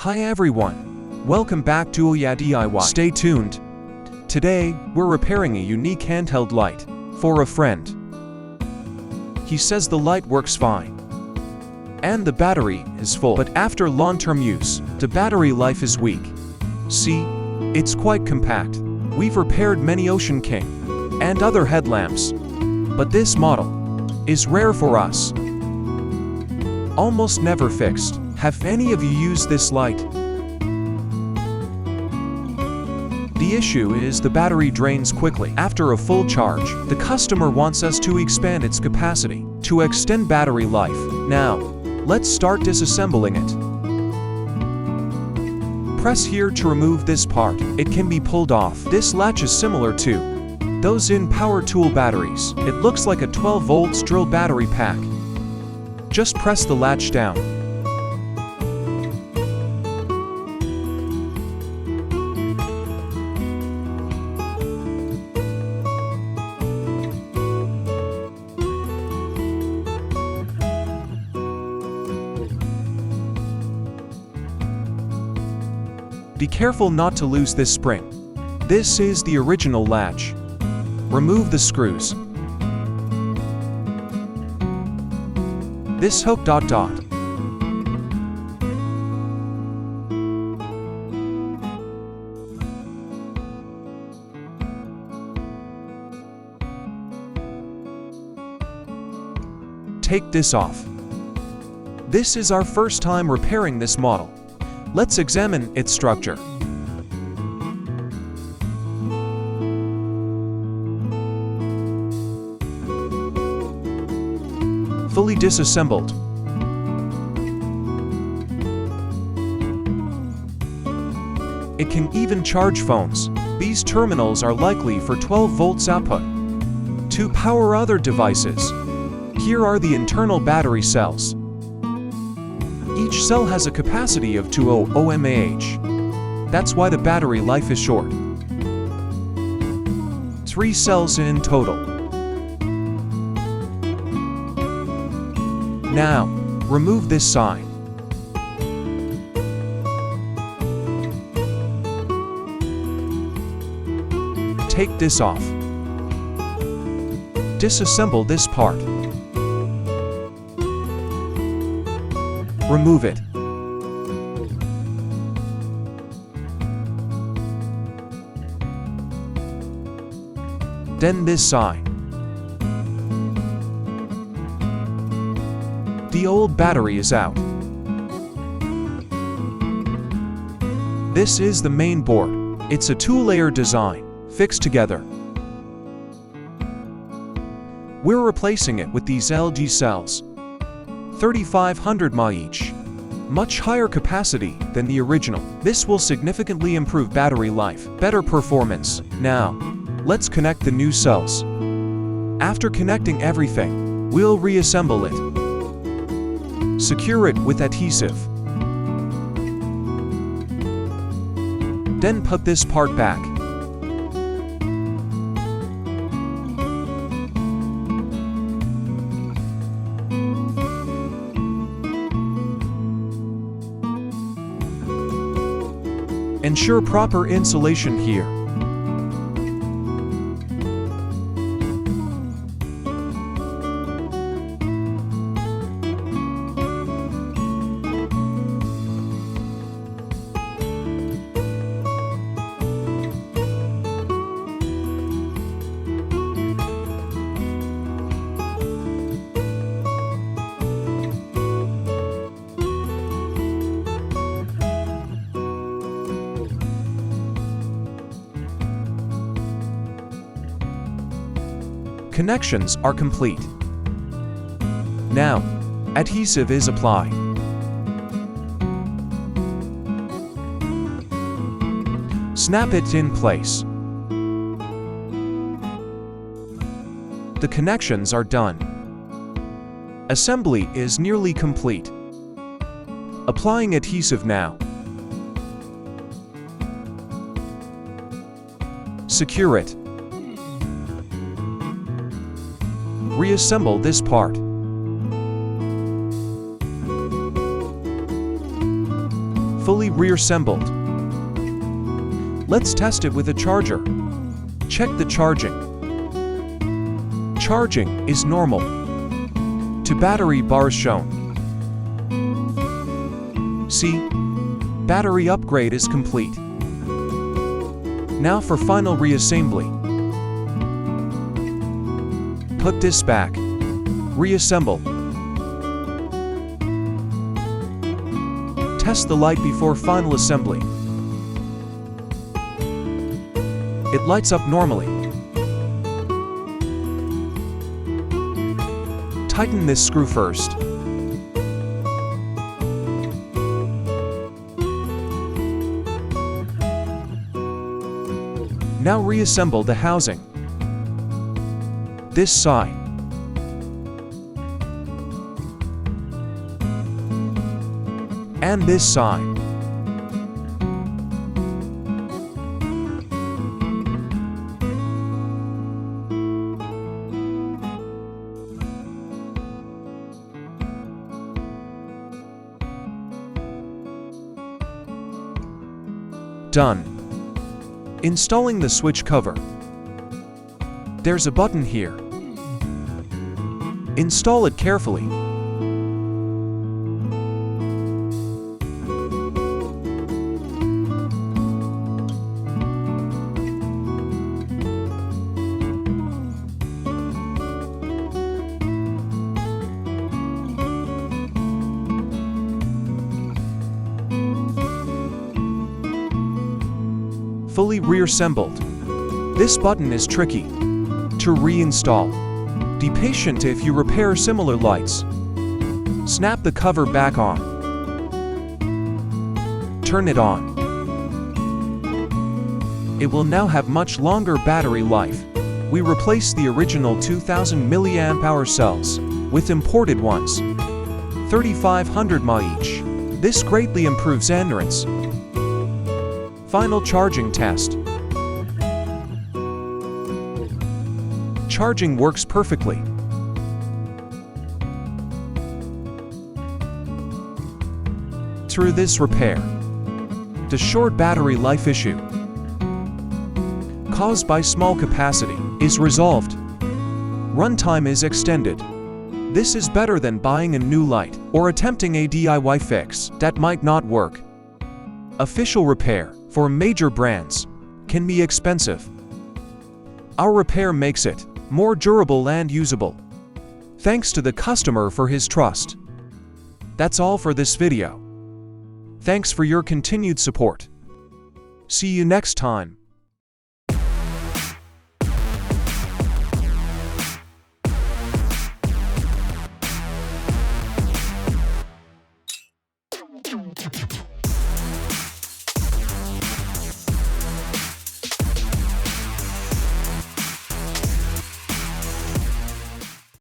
Hi everyone, welcome back to Ouya DIY. Stay tuned. Today, we're repairing a unique handheld light for a friend. He says the light works fine and the battery is full, but after long-term use, the battery life is weak. See, it's quite compact. We've repaired many Ocean King and other headlamps, but this model is rare for us. Almost never fixed. Have any of you used this light? The issue is the battery drains quickly after a full charge. The customer wants us to expand its capacity to extend battery life. Now, let's start disassembling it. Press here to remove this part. It can be pulled off. This latch is similar to those in power tool batteries. It looks like a 12 volts drill battery pack. Just press the latch down. Be careful not to lose this spring. This is the original latch. Remove the screws. This hook ... Take this off. This is our first time repairing this model. Let's examine its structure. Fully disassembled. It can even charge phones. These terminals are likely for 12 volts output to power other devices. Here are the internal battery cells. Each cell has a capacity of 200 mAh. That's why the battery life is short. 3 cells in total. Now, remove this side. Take this off. Disassemble this part. Remove it. Then this side. The old battery is out. This is the main board. It's a two-layer design, fixed together. We're replacing it with these LG cells. 3500 mAh each. Much higher capacity than the original. This will significantly improve battery life, better performance. Now, let's connect the new cells. After connecting everything, we'll reassemble it. Secure it with adhesive. Then put this part back. Ensure proper insulation here. Connections are complete. Now, adhesive is applied. Snap it in place. The connections are done. Assembly is nearly complete. Applying adhesive now. Secure it. Reassemble this part. fully reassembled. Let's test it with a charger. Check the charging. Charging is normal. To battery bars shown. See? Battery upgrade is complete. Now for final reassembly. Put this back. Reassemble. Test the light before final assembly. It lights up normally. Tighten this screw first. Now reassemble the housing. This side. And this side. Done. Installing the switch cover. There's a button here. Install it carefully. Fully reassembled. This button is tricky to reinstall. Be patient if you repair similar lights. Snap the cover back on. Turn it on. It will now have much longer battery life. We replaced the original 2000 mAh cells with imported ones, 3500 mAh each. This greatly improves endurance. Final charging test. Charging works perfectly. Through this repair, the short battery life issue caused by small capacity is resolved. Runtime is extended. This is better than buying a new light or attempting a DIY fix that might not work. Official repair for major brands can be expensive. Our repair makes it more durable and usable. Thanks to the customer for his trust. That's all for this video. Thanks for your continued support. See you next time.